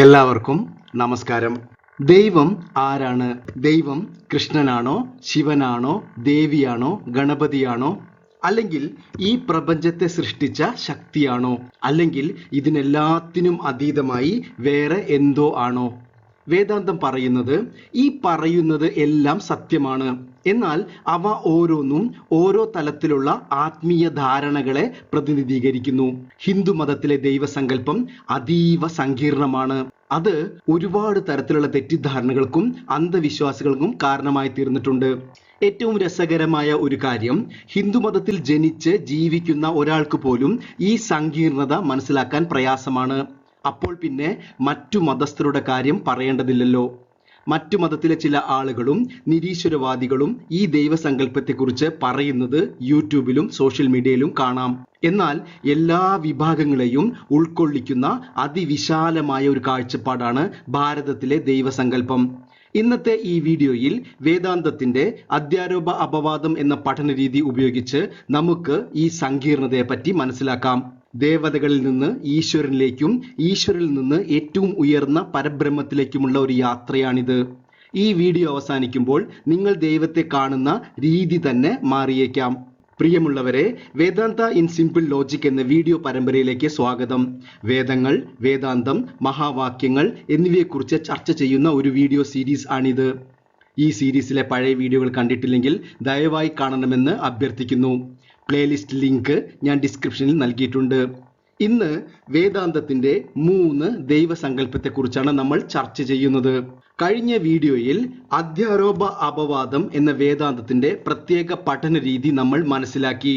എല്ലാവർക്കും നമസ്കാരം. ദൈവം ആരാണ്? ദൈവം കൃഷ്ണനാണോ, ശിവനാണോ, ദേവിയാണോ, ഗണപതിയാണോ, അല്ലെങ്കിൽ ഈ പ്രപഞ്ചത്തെ സൃഷ്ടിച്ച ശക്തിയാണോ, അല്ലെങ്കിൽ ഇതിനെല്ലാത്തിനും അതീതമായി വേറെ എന്തോ ആണോ? വേദാന്തം പറയുന്നത് ഈ പറയുന്നത് എല്ലാം സത്യമാണ്. എന്നാൽ അവ ഓരോന്നും ഓരോ തലത്തിലുള്ള ആത്മീയ ധാരണകളെ പ്രതിനിധീകരിക്കുന്നു. ഹിന്ദു മതത്തിലെ ദൈവസങ്കല്പം അതീവ സങ്കീർണമാണ്. അത് ഒരുപാട് തരത്തിലുള്ള തെറ്റിദ്ധാരണകൾക്കും അന്ധവിശ്വാസങ്ങൾക്കും കാരണമായി തീർന്നിട്ടുണ്ട്. ഏറ്റവും രസകരമായ ഒരു കാര്യം, ഹിന്ദുമതത്തിൽ ജനിച്ച് ജീവിക്കുന്ന ഒരാൾക്ക് പോലും ഈ സങ്കീർണത മനസ്സിലാക്കാൻ പ്രയാസമാണ്. അപ്പോൾ പിന്നെ മറ്റു മതസ്ഥരുടെ കാര്യം പറയേണ്ടതില്ലല്ലോ. മറ്റു മതത്തിലെ ചില ആളുകളും നിരീശ്വരവാദികളും ഈ ദൈവസങ്കല്പത്തെക്കുറിച്ച് പറയുന്നത് യൂട്യൂബിലും സോഷ്യൽ മീഡിയയിലും കാണാം. എന്നാൽ എല്ലാ വിഭാഗങ്ങളെയും ഉൾക്കൊള്ളിക്കുന്ന അതിവിശാലമായ ഒരു കാഴ്ചപ്പാടാണ് ഭാരതത്തിലെ ദൈവസങ്കല്പം. ഇന്നത്തെ ഈ വീഡിയോയിൽ വേദാന്തത്തിന്റെ അധ്യാരോപ അപവാദം എന്ന പഠനരീതി ഉപയോഗിച്ച് നമുക്ക് ഈ സങ്കീർണതയെ പറ്റി മനസ്സിലാക്കാം. ദേവതകളിൽ നിന്ന് ഈശ്വരനിലേക്കും ഈശ്വരിൽ നിന്ന് ഏറ്റവും ഉയർന്ന പരബ്രഹ്മത്തിലേക്കുമുള്ള ഒരു യാത്രയാണിത്. ഈ വീഡിയോ അവസാനിക്കുമ്പോൾ നിങ്ങൾ ദൈവത്തെ കാണുന്ന രീതി തന്നെ മാറിയേക്കാം. പ്രിയമുള്ളവരെ, വേദാന്ത ഇൻ സിമ്പിൾ ലോജിക് എന്ന വീഡിയോ പരമ്പരയിലേക്ക് സ്വാഗതം. വേദങ്ങൾ, വേദാന്തം, മഹാവാക്യങ്ങൾ എന്നിവയെക്കുറിച്ച് ചർച്ച ചെയ്യുന്ന ഒരു വീഡിയോ സീരീസ് ആണിത്. ഈ സീരീസിലെ പഴയ വീഡിയോകൾ കണ്ടിട്ടില്ലെങ്കിൽ ദയവായി കാണണമെന്ന് അഭ്യർത്ഥിക്കുന്നു. പ്ലേലിസ്റ്റ് ലിങ്ക് ഞാൻ ഡിസ്ക്രിപ്ഷനിൽ നൽകിയിട്ടുണ്ട്. ഇന്ന് വേദാന്തത്തിന്റെ 3 ദൈവസങ്കല്പത്തെക്കുറിച്ചാണ് നമ്മൾ ചർച്ച ചെയ്യുന്നത്. കഴിഞ്ഞ വീഡിയോയിൽ അധ്യാരോപ അപവാദം എന്ന വേദാന്തത്തിന്റെ പ്രത്യേക പഠന രീതി നമ്മൾ മനസ്സിലാക്കി.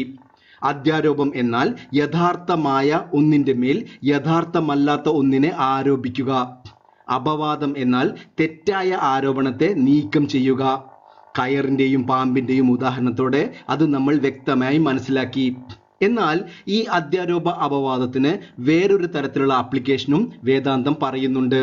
അധ്യാരോപം എന്നാൽ യഥാർത്ഥമായ ഒന്നിന്റെ മേൽ യഥാർത്ഥമല്ലാത്ത ഒന്നിനെ ആരോപിക്കുക. അപവാദം എന്നാൽ തെറ്റായ ആരോപണത്തെ നീക്കം ചെയ്യുക. കയറിന്റെയും പാമ്പിന്റെയും ഉദാഹരണത്തോടെ അത് നമ്മൾ വ്യക്തമായി മനസ്സിലാക്കി. എന്നാൽ ഈ അധ്യാരോപ അപവാദത്തിന് വേറൊരു തരത്തിലുള്ള ആപ്ലിക്കേഷനും വേദാന്തം പറയുന്നുണ്ട്.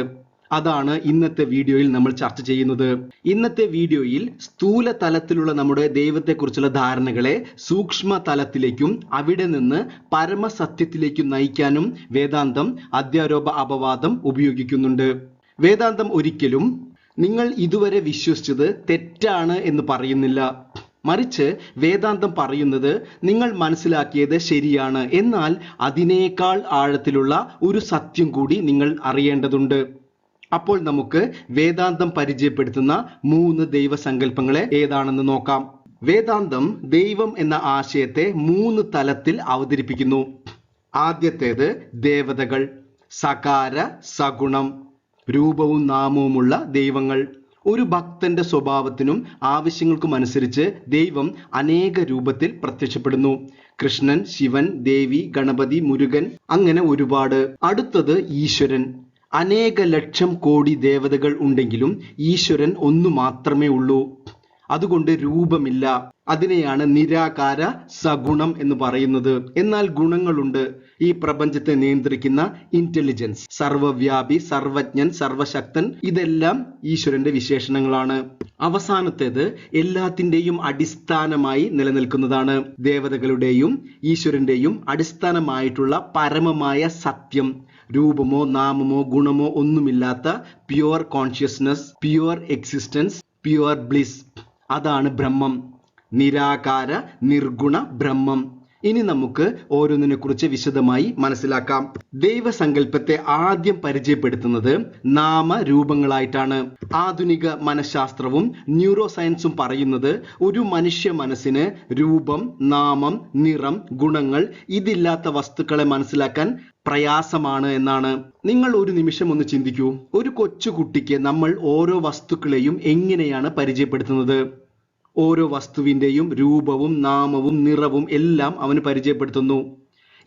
അതാണ് ഇന്നത്തെ വീഡിയോയിൽ നമ്മൾ ചർച്ച ചെയ്യുന്നത്. ഇന്നത്തെ വീഡിയോയിൽ സ്ഥൂല തലത്തിലുള്ള നമ്മുടെ ദൈവത്തെക്കുറിച്ചുള്ള ധാരണകളെ സൂക്ഷ്മ തലത്തിലേക്കും അവിടെ നിന്ന് പരമസത്യത്തിലേക്കും നയിക്കാനും വേദാന്തം അധ്യാരോപ അപവാദം ഉപയോഗിക്കുന്നുണ്ട്. വേദാന്തം ഒരിക്കലും നിങ്ങൾ ഇതുവരെ വിശ്വസിച്ചത് തെറ്റാണ് എന്ന് പറയുന്നില്ല. മറിച്ച് വേദാന്തം പറയുന്നത് നിങ്ങൾ മനസ്സിലാക്കിയത് ശരിയാണ്, എന്നാൽ അതിനേക്കാൾ ആഴത്തിലുള്ള ഒരു സത്യം കൂടി നിങ്ങൾ അറിയേണ്ടതുണ്ട്. അപ്പോൾ നമുക്ക് വേദാന്തം പരിചയപ്പെടുത്തുന്ന 3 ദൈവസങ്കല്പങ്ങളെ ഏതാണെന്ന് നോക്കാം. വേദാന്തം ദൈവം എന്ന ആശയത്തെ 3 തലത്തിൽ അവതരിപ്പിക്കുന്നു. ആദ്യത്തേത് ദേവതകൾ, സകാര സഗുണം, രൂപവും നാമവുമുള്ള ദൈവങ്ങൾ. ഒരു ഭക്തന്റെ സ്വഭാവത്തിനും ആവശ്യങ്ങൾക്കും അനുസരിച്ച് ദൈവം അനേക രൂപത്തിൽ പ്രത്യക്ഷപ്പെടുന്നു. കൃഷ്ണൻ, ശിവൻ, ദേവി, ഗണപതി, മുരുകൻ, അങ്ങനെ ഒരുപാട്. അടുത്തത് ഈശ്വരൻ. അനേക ലക്ഷം കോടി ദേവതകൾ ഉണ്ടെങ്കിലും ഈശ്വരൻ ഒന്നു മാത്രമേ ഉള്ളൂ. അതുകൊണ്ട് രൂപമില്ല. അതിനെയാണ് നിരാകാര സഗുണം എന്ന് പറയുന്നത്. എന്നാൽ ഗുണങ്ങളുണ്ട്. ഈ പ്രപഞ്ചത്തെ നിയന്ത്രിക്കുന്ന ഇന്റലിജൻസ്, സർവവ്യാപി, സർവജ്ഞൻ, സർവശക്തൻ, ഇതെല്ലാം ഈശ്വരന്റെ വിശേഷണങ്ങളാണ്. അവസാനത്തേത് എല്ലാത്തിന്റെയും അടിസ്ഥാനമായി നിലനിൽക്കുന്നതാണ്. ദേവതകളുടെയും ഈശ്വരന്റെയും അടിസ്ഥാനമായിട്ടുള്ള പരമമായ സത്യം, രൂപമോ നാമമോ ഗുണമോ ഒന്നുമില്ലാത്ത pure consciousness, pure existence, pure bliss, അതാണ് ബ്രഹ്മം. നിരാകാര നിർഗുണ ബ്രഹ്മം. ഇനി നമുക്ക് ഓരോന്നിനെ കുറിച്ച് വിശദമായി മനസ്സിലാക്കാം. ദൈവസങ്കല്പത്തെ ആദ്യം പരിചയപ്പെടുത്തുന്നത് നാമരൂപങ്ങളായിട്ടാണ്. ആധുനിക മനഃശാസ്ത്രവും ന്യൂറോ സയൻസും പറയുന്നത് ഒരു മനുഷ്യ മനസ്സിന് രൂപം, നാമം, നിറം, ഗുണങ്ങൾ ഇതില്ലാത്ത വസ്തുക്കളെ മനസ്സിലാക്കാൻ പ്രയാസമാണ് എന്നാണ്. നിങ്ങൾ ഒരു നിമിഷം ഒന്ന് ചിന്തിക്കൂ. ഒരു കൊച്ചുകുട്ടിക്ക് നമ്മൾ ഓരോ വസ്തുക്കളെയും എങ്ങനെയാണ് പരിചയപ്പെടുത്തുന്നത്? ഓരോ വസ്തുവിന്റെയും രൂപവും നാമവും നിറവും എല്ലാം അവന് പരിചയപ്പെടുത്തുന്നു.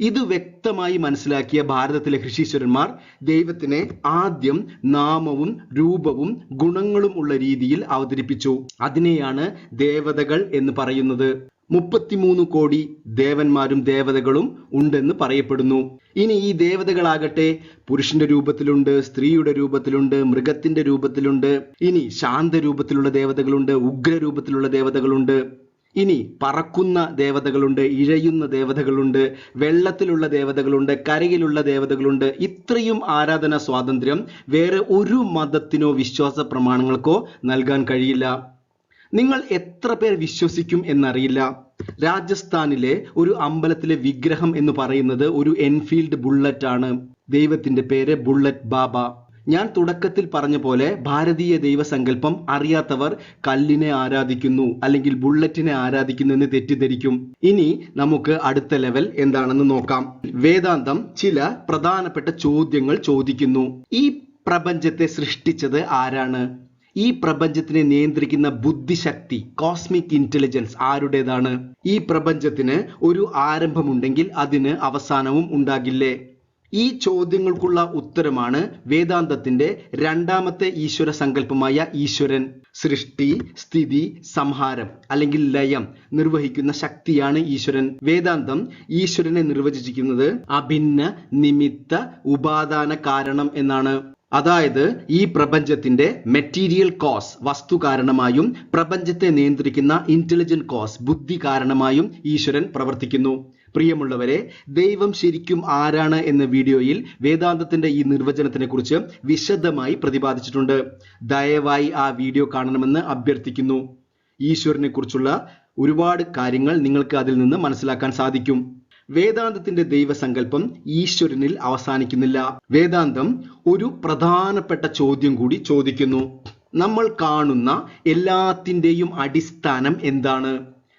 ഇത് വ്യക്തമായി മനസ്സിലാക്കിയ ഭാരതത്തിലെ ഋഷീശ്വരന്മാർ ദൈവത്തിനെ ആദ്യം നാമവും രൂപവും ഗുണങ്ങളും ഉള്ള രീതിയിൽ അവതരിപ്പിച്ചു. അതിനെയാണ് ദേവതകൾ എന്ന് പറയുന്നത്. 33 കോടി ദേവന്മാരും ദേവതകളും ഉണ്ടെന്ന് പറയപ്പെടുന്നു. ഇനി ഈ ദേവതകളാകട്ടെ പുരുഷന്റെ രൂപത്തിലുണ്ട്, സ്ത്രീയുടെ രൂപത്തിലുണ്ട്, മൃഗത്തിന്റെ രൂപത്തിലുണ്ട്. ഇനി ശാന്ത രൂപത്തിലുള്ള ദേവതകളുണ്ട്, ഉഗ്ര രൂപത്തിലുള്ള ദേവതകളുണ്ട്. ഇനി പറക്കുന്ന ദേവതകളുണ്ട്, ഇഴയുന്ന ദേവതകളുണ്ട്, വെള്ളത്തിലുള്ള ദേവതകളുണ്ട്, കരയിലുള്ള ദേവതകളുണ്ട്. ഇത്രയും ആരാധനാ സ്വാതന്ത്ര്യം വേറെ ഒരു മതത്തിനോ വിശ്വാസ പ്രമാണങ്ങൾക്കോ നൽകാൻ കഴിയില്ല. നിങ്ങൾ എത്ര പേർ വിശ്വസിക്കും എന്നറിയില്ല. രാജസ്ഥാനിലെ ഒരു അമ്പലത്തിലെ വിഗ്രഹം എന്ന് പറയുന്നത് ഒരു എൻഫീൽഡ് ബുള്ളറ്റ് ആണ്. ദൈവത്തിന്റെ പേര് ബുള്ളറ്റ് ബാബ. ഞാൻ തുടക്കത്തിൽ പറഞ്ഞ പോലെ ഭാരതീയ ദൈവസങ്കല്പം അറിയാത്തവർ കല്ലിനെ ആരാധിക്കുന്നു അല്ലെങ്കിൽ ബുള്ളറ്റിനെ ആരാധിക്കുന്നു എന്ന് തെറ്റിദ്ധരിക്കും. ഇനി നമുക്ക് അടുത്ത ലെവൽ എന്താണെന്ന് നോക്കാം. വേദാന്തം ചില പ്രധാനപ്പെട്ട ചോദ്യങ്ങൾ ചോദിക്കുന്നു. ഈ പ്രപഞ്ചത്തെ സൃഷ്ടിച്ചത് ആരാണ്? ഈ പ്രപഞ്ചത്തിനെ നിയന്ത്രിക്കുന്ന ബുദ്ധിശക്തി, കോസ്മിക് ഇന്റലിജൻസ് ആരുടേതാണ്? ഈ പ്രപഞ്ചത്തിന് ഒരു ആരംഭമുണ്ടെങ്കിൽ അതിന് അവസാനവും ഉണ്ടാകില്ലേ? ഈ ചോദ്യങ്ങൾക്കുള്ള ഉത്തരമാണ് വേദാന്തത്തിന്റെ രണ്ടാമത്തെ ഈശ്വര സങ്കല്പമായ ഈശ്വരൻ. സൃഷ്ടി, സ്ഥിതി, സംഹാരം അല്ലെങ്കിൽ ലയം നിർവഹിക്കുന്ന ശക്തിയാണ് ഈശ്വരൻ. വേദാന്തം ഈശ്വരനെ നിർവചിച്ചിരിക്കുന്നത് അഭിന്ന നിമിത്ത ഉപാദാന കാരണം എന്നാണ്. അതായത് ഈ പ്രപഞ്ചത്തിന്റെ മെറ്റീരിയൽ കോസ് വസ്തു കാരണമായും പ്രപഞ്ചത്തെ നിയന്ത്രിക്കുന്ന ഇന്റലിജന്റ് കോസ് ബുദ്ധി കാരണമായും ഈശ്വരൻ പ്രവർത്തിക്കുന്നു. പ്രിയമുള്ളവരെ, ദൈവം ശരിക്കും ആരാണ് എന്ന വീഡിയോയിൽ വേദാന്തത്തിന്റെ ഈ നിർവചനത്തിനെ കുറിച്ച് വിശദമായി പ്രതിപാദിച്ചിട്ടുണ്ട്. ദയവായി ആ വീഡിയോ കാണണമെന്ന് അഭ്യർത്ഥിക്കുന്നു. ഈശ്വരനെ കുറിച്ചുള്ള ഒരുപാട് കാര്യങ്ങൾ നിങ്ങൾക്ക് അതിൽ നിന്ന് മനസ്സിലാക്കാൻ സാധിക്കും. വേദാന്തത്തിന്റെ ദൈവസങ്കല്പം ഈശ്വരനിൽ അവസാനിക്കുന്നില്ല. വേദാന്തം ഒരു പ്രധാനപ്പെട്ട ചോദ്യം കൂടി ചോദിക്കുന്നു. നമ്മൾ കാണുന്ന എല്ലാത്തിൻ്റെയും അടിസ്ഥാനം എന്താണ്?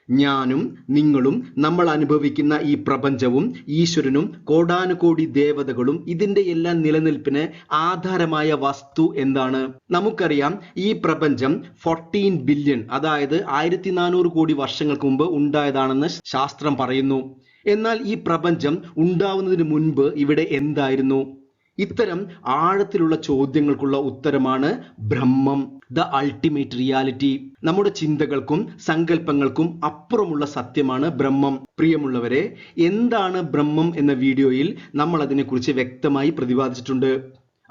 ഞാനും നിങ്ങളും നമ്മൾ അനുഭവിക്കുന്ന ഈ പ്രപഞ്ചവും ഈശ്വരനും കോടാനുകോടി ദേവതകളും ഇതിന്റെ എല്ലാം നിലനിൽപ്പിന് ആധാരമായ വസ്തു എന്താണ്? നമുക്കറിയാം ഈ പ്രപഞ്ചം 14 ബില്യൺ അതായത് 1400 കോടി വർഷങ്ങൾക്ക് മുമ്പ് ഉണ്ടായതാണെന്ന് ശാസ്ത്രം പറയുന്നു. എന്നാൽ ഈ പ്രപഞ്ചം ഉണ്ടാവുന്നതിന് മുൻപ് ഇവിടെ എന്തായിരുന്നു? ഇത്തരം ആഴത്തിലുള്ള ചോദ്യങ്ങൾക്കുള്ള ഉത്തരമാണ് ബ്രഹ്മം, ദ അൾട്ടിമേറ്റ് റിയാലിറ്റി. നമ്മുടെ ചിന്തകൾക്കും സങ്കല്പങ്ങൾക്കും അപ്പുറമുള്ള സത്യമാണ് ബ്രഹ്മം. പ്രിയമുള്ളവരെ, എന്താണ് ബ്രഹ്മം എന്ന വീഡിയോയിൽ നമ്മൾ അതിനെക്കുറിച്ച് വ്യക്തമായി പ്രതിപാദിച്ചിട്ടുണ്ട്.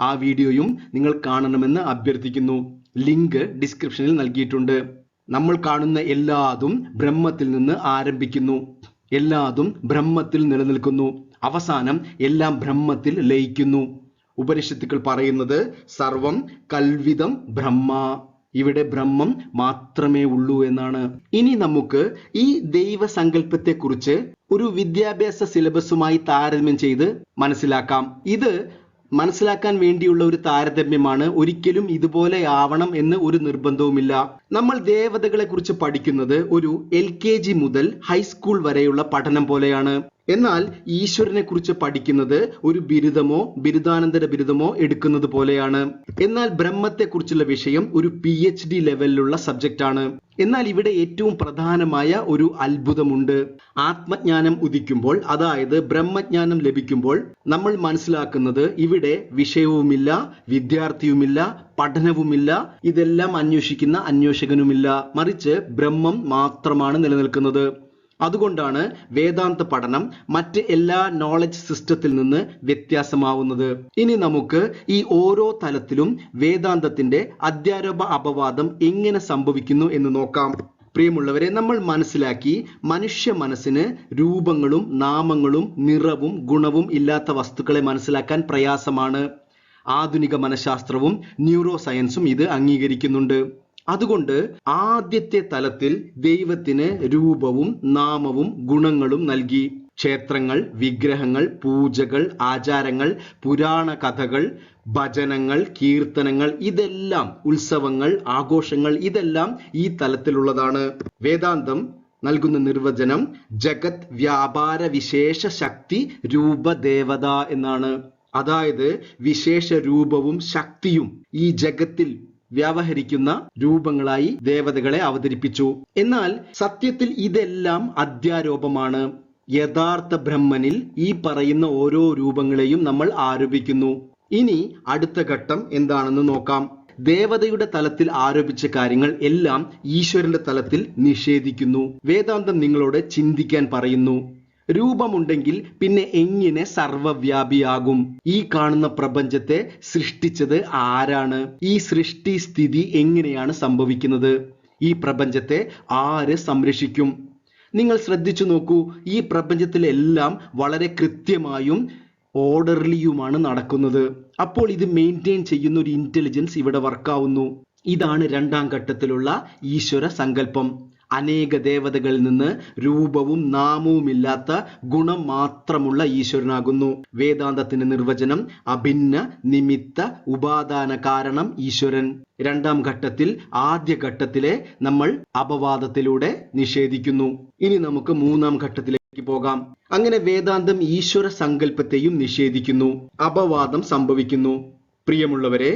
ആ വീഡിയോയും നിങ്ങൾ കാണണമെന്ന് അഭ്യർത്ഥിക്കുന്നു. ലിങ്ക് ഡിസ്ക്രിപ്ഷനിൽ നൽകിയിട്ടുണ്ട്. നമ്മൾ കാണുന്ന എല്ലാതും ബ്രഹ്മത്തിൽ നിന്ന് ആരംഭിക്കുന്നു. എല്ലാതും ബ്രഹ്മത്തിൽ നിലനിൽക്കുന്നു. അവസാനം എല്ലാം ബ്രഹ്മത്തിൽ ലയിക്കുന്നു. ഉപനിഷത്തുക്കൾ പറയുന്നത് സർവം കൽവിതം ബ്രഹ്മ. ഇവിടെ ബ്രഹ്മം മാത്രമേ ഉള്ളൂ എന്നാണ്. ഇനി നമുക്ക് ഈ ദൈവസങ്കല്പത്തെ കുറിച്ച് ഒരു വിദ്യാഭ്യാസ സിലബസുമായി താരതമ്യം ചെയ്ത് മനസ്സിലാക്കാം. ഇത് മനസ്സിലാക്കാൻ വേണ്ടിയുള്ള ഒരു താരതമ്യമാണ്. ഒരിക്കലും ഇതുപോലെ ആവണം എന്ന് ഒരു നിർബന്ധവുമില്ല. നമ്മൾ ദേവതകളെ കുറിച്ച് പഠിക്കുന്നത് ഒരു LKG മുതൽ ഹൈസ്കൂൾ വരെയുള്ള പഠനം പോലെയാണ്. എന്നാൽ ഈശ്വരനെ കുറിച്ച് പഠിക്കുന്നത് ഒരു ബിരുദമോ ബിരുദാനന്തര ബിരുദമോ എടുക്കുന്നത് പോലെയാണ്. എന്നാൽ ബ്രഹ്മത്തെ കുറിച്ചുള്ള വിഷയം ഒരു PhD ലെവലിലുള്ള സബ്ജക്റ്റ് ആണ്. എന്നാൽ ഇവിടെ ഏറ്റവും പ്രധാനമായ ഒരു അത്ഭുതമുണ്ട്. ആത്മജ്ഞാനം ഉദിക്കുമ്പോൾ, അതായത് ബ്രഹ്മജ്ഞാനം ലഭിക്കുമ്പോൾ നമ്മൾ മനസ്സിലാക്കുന്നത് ഇവിടെ വിഷയവുമില്ല, വിദ്യാർത്ഥിയുമില്ല, പഠനവുമില്ല, ഇതെല്ലാം അന്വേഷിക്കുന്ന അന്വേഷകനുമില്ല, മറിച്ച് ബ്രഹ്മം മാത്രമാണ് നിലനിൽക്കുന്നത്. അതുകൊണ്ടാണ് വേദാന്ത പഠനം മറ്റ് എല്ലാ നോളജ് സിസ്റ്റത്തിൽ നിന്ന് വ്യത്യാസമാവുന്നത്. ഇനി നമുക്ക് ഈ ഓരോ തലത്തിലും വേദാന്തത്തിന്റെ അധ്യാരോപ അപവാദം എങ്ങനെ സംഭവിക്കുന്നു എന്ന് നോക്കാം. പ്രിയമുള്ളവരെ, നമ്മൾ മനസ്സിലാക്കി മനുഷ്യ മനസ്സിന് രൂപങ്ങളും നാമങ്ങളും നിറവും ഗുണവും ഇല്ലാത്ത വസ്തുക്കളെ മനസ്സിലാക്കാൻ പ്രയാസമാണ്. ആധുനിക മനഃശാസ്ത്രവും ന്യൂറോ സയൻസും ഇത് അംഗീകരിക്കുന്നുണ്ട്. അതുകൊണ്ട് ആദ്യത്തെ തലത്തിൽ ദൈവത്തിന് രൂപവും നാമവും ഗുണങ്ങളും നൽകി. ക്ഷേത്രങ്ങൾ, വിഗ്രഹങ്ങൾ, പൂജകൾ, ആചാരങ്ങൾ, പുരാണ കഥകൾ, ഭജനങ്ങൾ, കീർത്തനങ്ങൾ, ഇതെല്ലാം ഉത്സവങ്ങൾ, ആഘോഷങ്ങൾ, ഇതെല്ലാം ഈ തലത്തിലുള്ളതാണ്. വേദാന്തം നൽകുന്ന നിർവചനം ജഗത് വ്യാപാര വിശേഷ ശക്തി രൂപദേവത എന്നാണ്. അതായത് വിശേഷ രൂപവും ശക്തിയും ഈ ജഗത്തിൽ വ്യാവഹരിക്കുന്ന രൂപങ്ങളായി ദേവതകളെ അവതരിപ്പിച്ചു. എന്നാൽ സത്യത്തിൽ ഇതെല്ലാം അധ്യാരോപമാണ്. യഥാർത്ഥ ബ്രഹ്മനിൽ ഈ പറയുന്ന ഓരോ രൂപങ്ങളെയും നമ്മൾ ആരോപിക്കുന്നു. ഇനി അടുത്ത ഘട്ടം എന്താണെന്ന് നോക്കാം. ദേവതയുടെ തലത്തിൽ ആരോപിച്ച കാര്യങ്ങൾ എല്ലാം ഈശ്വരന്റെ തലത്തിൽ നിഷേധിക്കുന്നു. വേദാന്തം നിങ്ങളോട് ചിന്തിക്കാൻ പറയുന്നു. രൂപമുണ്ടെങ്കിൽ പിന്നെ എങ്ങനെ സർവവ്യാപിയാകും? ഈ കാണുന്ന പ്രപഞ്ചത്തെ സൃഷ്ടിച്ചത് ആരാണ്? ഈ സൃഷ്ടി സ്ഥിതി എങ്ങനെയാണ് സംഭവിക്കുന്നത്? ഈ പ്രപഞ്ചത്തെ ആര് സംരക്ഷിക്കും? നിങ്ങൾ ശ്രദ്ധിച്ചു നോക്കൂ, ഈ പ്രപഞ്ചത്തിലെല്ലാം വളരെ കൃത്യമായും ഓർഡർലിയുമാണ് നടക്കുന്നത്. അപ്പോൾ ഇത് മെയിൻറ്റെയിൻ ചെയ്യുന്ന ഒരു ഇന്റലിജൻസ് ഇവിടെ വർക്കാവുന്നു. ഇതാണ് രണ്ടാം ഘട്ടത്തിലുള്ള ഈശ്വര സങ്കല്പം. അനേക ദേവതകളിൽ നിന്ന് രൂപവും നാമവുമില്ലാത്ത ഗുണം മാത്രമുള്ള ഈശ്വരനാകുന്നു. വേദാന്തത്തിന്റെ നിർവചനം അഭിന്ന നിമിത്ത ഉപാദാന കാരണം ഈശ്വരൻ. രണ്ടാം ഘട്ടത്തിൽ ആദ്യ ഘട്ടത്തിലെ നമ്മൾ അപവാദത്തിലൂടെ നിഷേധിക്കുന്നു. ഇനി നമുക്ക് മൂന്നാം ഘട്ടത്തിലേക്ക് പോകാം. അങ്ങനെ വേദാന്തം ഈശ്വര സങ്കല്പത്തെയും നിഷേധിക്കുന്നു, അപവാദം സംഭവിക്കുന്നു. പ്രിയമുള്ളവരെ,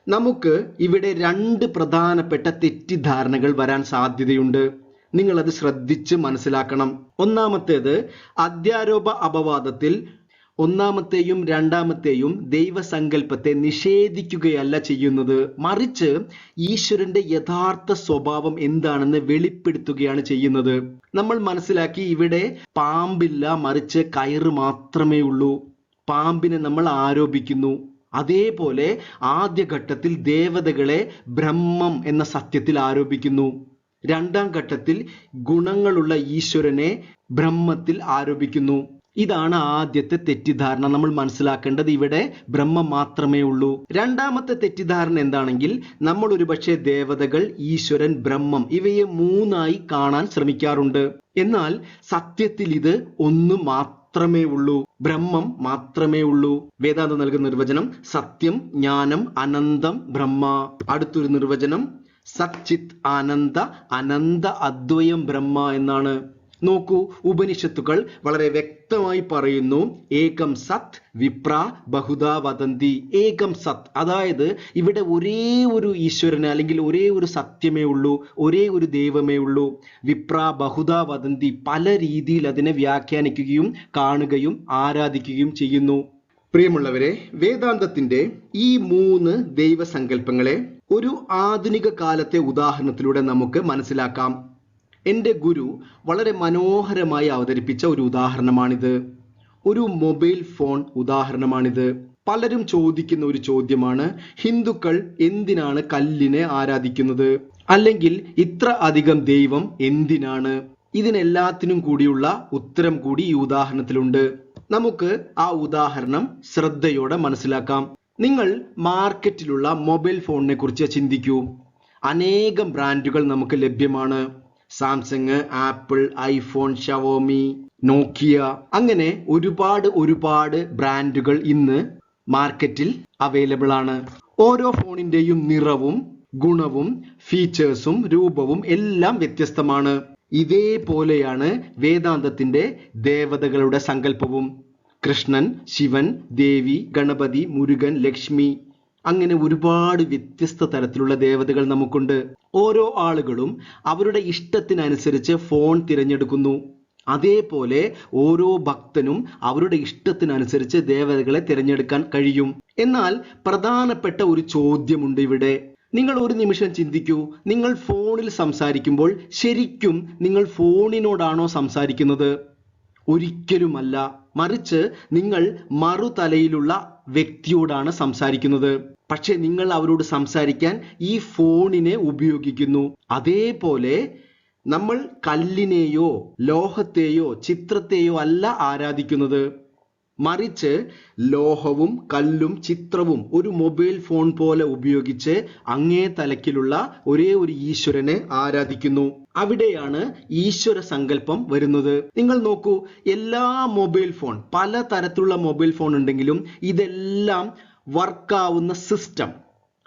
നമുക്ക് ഇവിടെ രണ്ട് പ്രധാനപ്പെട്ട തെറ്റിദ്ധാരണകൾ വരാൻ സാധ്യതയുണ്ട്. നിങ്ങൾ അത് ശ്രദ്ധിച്ച് മനസ്സിലാക്കണം. ഒന്നാമത്തേത്, അധ്യാരോപ അപവാദത്തിൽ ഒന്നാമത്തെയും രണ്ടാമത്തെയും ദൈവസങ്കല്പത്തെ നിഷേധിക്കുകയല്ല ചെയ്യുന്നത്, മറിച്ച് ഈശ്വരന്റെ യഥാർത്ഥ സ്വഭാവം എന്താണെന്ന് വെളിപ്പെടുത്തുകയാണ് ചെയ്യുന്നത്. നമ്മൾ മനസ്സിലാക്കി, ഇവിടെ പാമ്പില്ല, മറിച്ച് കയറ് മാത്രമേ ഉള്ളൂ. പാമ്പിനെ നമ്മൾ ആരോപിക്കുന്നു. അതേപോലെ ആദ്യഘട്ടത്തിൽ ദേവതകളെ ബ്രഹ്മം എന്ന സത്യത്തിൽ ആരോപിക്കുന്നു. രണ്ടാം ഘട്ടത്തിൽ ഗുണങ്ങളുള്ള ഈശ്വരനെ ബ്രഹ്മത്തിൽ ആരോപിക്കുന്നു. ഇതാണ് ആദ്യത്തെ തെറ്റിദ്ധാരണ. നമ്മൾ മനസ്സിലാക്കേണ്ടത് ഇവിടെ ബ്രഹ്മം മാത്രമേ ഉള്ളൂ. രണ്ടാമത്തെ തെറ്റിദ്ധാരണ എന്താണെങ്കിൽ, നമ്മൾ ഒരുപക്ഷെ ദേവതകൾ, ഈശ്വരൻ, ബ്രഹ്മം ഇവയെ മൂന്നായി കാണാൻ ശ്രമിക്കാറുണ്ട്. എന്നാൽ സത്യത്തിൽ ഇത് ഒന്ന് മാത്രമേ ഉള്ളൂ, ബ്രഹ്മം മാത്രമേ ഉള്ളൂ. വേദാന്തം നൽകുന്ന നിർവചനം സത്യം, ജ്ഞാനം, അനന്തം, ബ്രഹ്മ. അടുത്തൊരു നിർവചനം സച്ചിത് ആനന്ദ അനന്ത അദ്വയം ബ്രഹ്മ എന്നാണ്. നോക്കൂ, ഉപനിഷത്തുകൾ വളരെ വ്യക്തമായി പറയുന്നു, ഏകം സത് വിപ്ര ബഹുധാ വദന്തി. ഏകം സത്, അതായത് ഇവിടെ ഒരേ ഒരു ഈശ്വരന് അല്ലെങ്കിൽ ഒരേ ഒരു സത്യമേ ഉള്ളൂ, ഒരേ ഒരു ദൈവമേ ഉള്ളൂ. വിപ്ര ബഹുധാ വദന്തി, പല രീതിയിൽ അതിനെ വ്യാഖ്യാനിക്കുകയും കാണുകയും ആരാധിക്കുകയും ചെയ്യുന്നു. പ്രിയമുള്ളവരെ, വേദാന്തത്തിന്റെ ഈ മൂന്ന് ദൈവസങ്കല്പങ്ങളെ ഒരു ആധുനിക കാലത്തെ ഉദാഹരണത്തിലൂടെ നമുക്ക് മനസ്സിലാക്കാം. എൻ്റെ ഗുരു വളരെ മനോഹരമായി അവതരിപ്പിച്ച ഒരു ഉദാഹരണമാണിത്. ഒരു മൊബൈൽ ഫോൺ ഉദാഹരണമാണിത്. പലരും ചോദിക്കുന്ന ഒരു ചോദ്യമാണ്, ഹിന്ദുക്കൾ എന്തിനാണ് കല്ലിനെ ആരാധിക്കുന്നത്? അല്ലെങ്കിൽ ഇത്ര അധികം ദൈവം എന്തിനാണ്? ഇതിനെല്ലാത്തിനും കൂടിയുള്ള ഉത്തരം കൂടി ഈ ഉദാഹരണത്തിലുണ്ട്. നമുക്ക് ആ ഉദാഹരണം ശ്രദ്ധയോടെ മനസ്സിലാക്കാം. നിങ്ങൾ മാർക്കറ്റിലുള്ള മൊബൈൽ ഫോണിനെ കുറിച്ച് ചിന്തിക്കൂ. അനേകം ബ്രാൻഡുകൾ നമുക്ക് ലഭ്യമാണ്. സാംസങ്, ആപ്പിൾ, ഐഫോൺ, ഷവോമി, നോക്കിയ, അങ്ങനെ ഒരുപാട് ബ്രാൻഡുകൾ ഇന്ന് മാർക്കറ്റിൽ അവൈലബിൾ ആണ്. ഓരോ ഫോണിന്റെയും നിറവും ഗുണവും ഫീച്ചേഴ്സും രൂപവും എല്ലാം വ്യത്യസ്തമാണ്. ഇതേപോലെയാണ് വേദാന്തത്തിന്റെ ദേവതകളുടെ സങ്കല്പവും. കൃഷ്ണൻ, ശിവൻ, ദേവി, ഗണപതി, മുരുകൻ, ലക്ഷ്മി, അങ്ങനെ ഒരുപാട് വ്യത്യസ്ത തരത്തിലുള്ള ദേവതകൾ നമുക്കുണ്ട്. ഓരോ ആളുകളും അവരുടെ ഇഷ്ടത്തിനനുസരിച്ച് ഫോൺ തിരഞ്ഞെടുക്കുന്നു. അതേപോലെ ഓരോ ഭക്തനും അവരുടെ ഇഷ്ടത്തിനനുസരിച്ച് ദേവതകളെ തിരഞ്ഞെടുക്കാൻ കഴിയും. എന്നാൽ പ്രധാനപ്പെട്ട ഒരു ചോദ്യമുണ്ട് ഇവിടെ. നിങ്ങൾ ഒരു നിമിഷം ചിന്തിക്കൂ, നിങ്ങൾ ഫോണിൽ സംസാരിക്കുമ്പോൾ ശരിക്കും നിങ്ങൾ ഫോണിനോടാണോ സംസാരിക്കുന്നത്? ഒരിക്കലുമല്ല, മറിച്ച് നിങ്ങൾ മറുതലയിലുള്ള വ്യക്തിയോടാണ് സംസാരിക്കുന്നത്. പക്ഷെ നിങ്ങൾ അവരോട് സംസാരിക്കാൻ ഈ ഫോണിനെ ഉപയോഗിക്കുന്നു. അതേപോലെ നമ്മൾ കല്ലിനെയോ ലോഹത്തെയോ ചിത്രത്തെയോ അല്ല ആരാധിക്കുന്നത്, മറിച്ച് ലോഹവും കല്ലും ചിത്രവും ഒരു മൊബൈൽ ഫോൺ പോലെ ഉപയോഗിച്ച് അങ്ങേ തലക്കിലുള്ള ഒരേ ഒരു ഈശ്വരനെ ആരാധിക്കുന്നു. അവിടെയാണ് ഈശ്വര സങ്കല്പം വരുന്നത്. നിങ്ങൾ നോക്കൂ, എല്ലാ മൊബൈൽ ഫോൺ, പല തരത്തിലുള്ള മൊബൈൽ ഫോൺ ഉണ്ടെങ്കിലും ഇതെല്ലാം വർക്കാവുന്ന സിസ്റ്റം,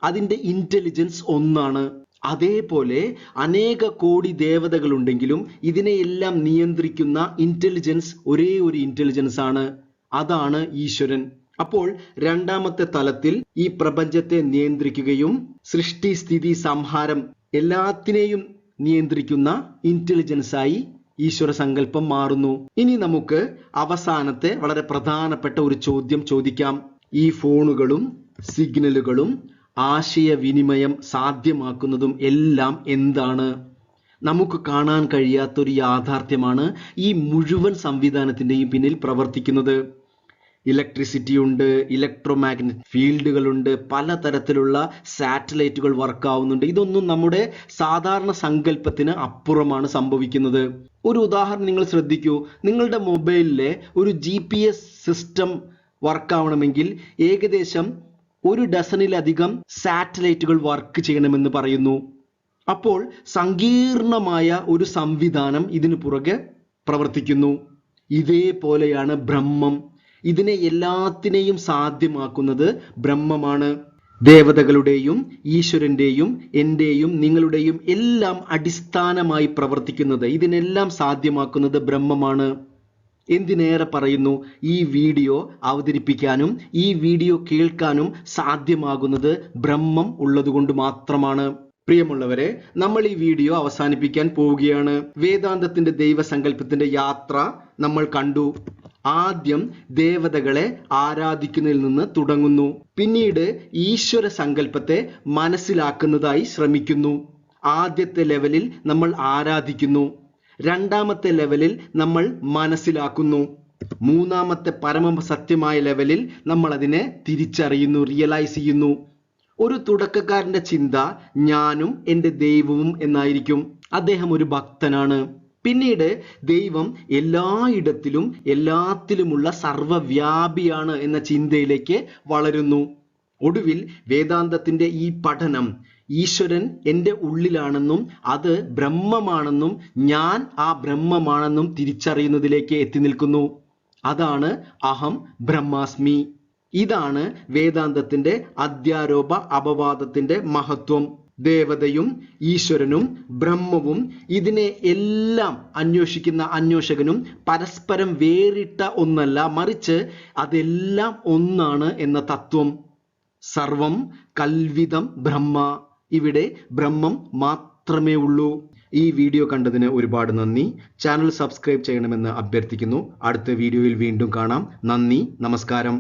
അതിൻ്റെ ഇന്റലിജൻസ് ഒന്നാണ്. അതേപോലെ അനേക കോടി ദേവതകൾ ഉണ്ടെങ്കിലും ഇതിനെയെല്ലാം നിയന്ത്രിക്കുന്ന ഇന്റലിജൻസ് ഒരേ ഒരു ഇന്റലിജൻസ് ആണ്, അതാണ് ഈശ്വരൻ. അപ്പോൾ രണ്ടാമത്തെ തലത്തിൽ ഈ പ്രപഞ്ചത്തെ നിയന്ത്രിക്കുകയും സൃഷ്ടി സ്ഥിതി സംഹാരം എല്ലാത്തിനെയും നിയന്ത്രിക്കുന്ന ഇന്റലിജൻസായി ഈശ്വര സങ്കല്പം മാറുന്നു. ഇനി നമുക്ക് അവസാനത്തെ വളരെ പ്രധാനപ്പെട്ട ഒരു ചോദ്യം ചോദിക്കാം. ഈ ഫോണുകളും സിഗ്നലുകളും ആശയവിനിമയം സാധ്യമാക്കുന്നതും എല്ലാം എന്താണ്? നമുക്ക് കാണാൻ കഴിയാത്തൊരു യാഥാർത്ഥ്യമാണ് ഈ മുഴുവൻ സംവിധാനത്തിൻ്റെയും പിന്നിൽ പ്രവർത്തിക്കുന്നത്. ഇലക്ട്രിസിറ്റി ഉണ്ട്, ഇലക്ട്രോമാഗ്നറ്റിക് ഫീൽഡുകളുണ്ട്, പലതരത്തിലുള്ള സാറ്റലൈറ്റുകൾ വർക്ക് ആവുന്നുണ്ട്. ഇതൊന്നും നമ്മുടെ സാധാരണ സങ്കല്പത്തിന് അപ്പുറമാണ് സംഭവിക്കുന്നത്. ഒരു ഉദാഹരണം നിങ്ങൾ ശ്രദ്ധിക്കൂ. നിങ്ങളുടെ മൊബൈലിലെ ഒരു GPS സിസ്റ്റം വർക്ക് ആവണമെങ്കിൽ ഏകദേശം 1 ഡസനിലധികം സാറ്റലൈറ്റുകൾ വർക്ക് ചെയ്യണമെന്ന് പറയുന്നു. അപ്പോൾ സങ്കീർണമായ ഒരു സംവിധാനം ഇതിനു പുറകെ പ്രവർത്തിക്കുന്നു. ഇതേപോലെയാണ് ബ്രഹ്മം. ഇതിനെ എല്ലാത്തിനെയും സാധ്യമാക്കുന്നത് ബ്രഹ്മമാണ്. ദേവതകളുടെയും ഈശ്വരന്റെയും എന്റെയും നിങ്ങളുടെയും എല്ലാം അടിസ്ഥാനമായി പ്രവർത്തിക്കുന്നത്, ഇതിനെല്ലാം സാധ്യമാക്കുന്നത് ബ്രഹ്മമാണ്. എന്തിനേറെ പറയുന്നു, ഈ വീഡിയോ അവതരിപ്പിക്കാനും ഈ വീഡിയോ കേൾക്കാനും സാധ്യമാകുന്നത് ബ്രഹ്മം ഉള്ളതുകൊണ്ട് മാത്രമാണ്. പ്രിയമുള്ളവരെ, നമ്മൾ ഈ വീഡിയോ അവസാനിപ്പിക്കാൻ പോവുകയാണ്. വേദാന്തത്തിന്റെ ദൈവസങ്കല്പത്തിന്റെ യാത്ര നമ്മൾ കണ്ടു. ആദ്യം ദേവതകളെ ആരാധിക്കുന്നതിൽ നിന്ന് തുടങ്ങുന്നു. പിന്നീട് ഈശ്വര സങ്കല്പത്തെ മനസ്സിലാക്കുന്നതായി ശ്രമിക്കുന്നു. ആദ്യത്തെ ലെവലിൽ നമ്മൾ ആരാധിക്കുന്നു. രണ്ടാമത്തെ ലെവലിൽ നമ്മൾ മനസ്സിലാക്കുന്നു. മൂന്നാമത്തെ പരമസത്യമായ ലെവലിൽ നമ്മൾ അതിനെ തിരിച്ചറിയുന്നു, റിയലൈസ് ചെയ്യുന്നു. ഒരു തുടക്കക്കാരന്റെ ചിന്ത ഞാനും എൻ്റെ ദൈവവും എന്നായിരിക്കും. അദ്ദേഹം ഒരു ഭക്തനാണ്. പിന്നീട് ദൈവം എല്ലായിടത്തിലും എല്ലാത്തിലുമുള്ള സർവവ്യാപിയാണ് എന്ന ചിന്തയിലേക്ക് വളരുന്നു. ഒടുവിൽ വേദാന്തത്തിന്റെ ഈ പഠനം ഈശ്വരൻ എൻ്റെ ഉള്ളിലാണെന്നും അത് ബ്രഹ്മമാണെന്നും ഞാൻ ആ ബ്രഹ്മമാണെന്നും തിരിച്ചറിയുന്നതിലേക്ക് എത്തി നിൽക്കുന്നു. അതാണ് അഹം ബ്രഹ്മാസ്മി. ഇതാണ് വേദാന്തത്തിന്റെ അധ്യാരോപ അപവാദത്തിന്റെ മഹത്വം. ദേവതയും ഈശ്വരനും ബ്രഹ്മവും ഇതിനെ എല്ലാം അന്വേഷിക്കുന്ന അന്വേഷകനും പരസ്പരം വേറിട്ട ഒന്നല്ല, മറിച്ച് അതെല്ലാം ഒന്നാണ് എന്ന തത്വം. സർവം കൽവിതം ബ്രഹ്മ. ഇവിടെ ബ്രഹ്മം മാത്രമേ ഉള്ളൂ. ഈ വീഡിയോ കണ്ടതിന് ഒരുപാട് നന്ദി. ചാനൽ സബ്സ്ക്രൈബ് ചെയ്യണമെന്ന് അഭ്യർത്ഥിക്കുന്നു. അടുത്ത വീഡിയോയിൽ വീണ്ടും കാണാം. നന്ദി, നമസ്കാരം.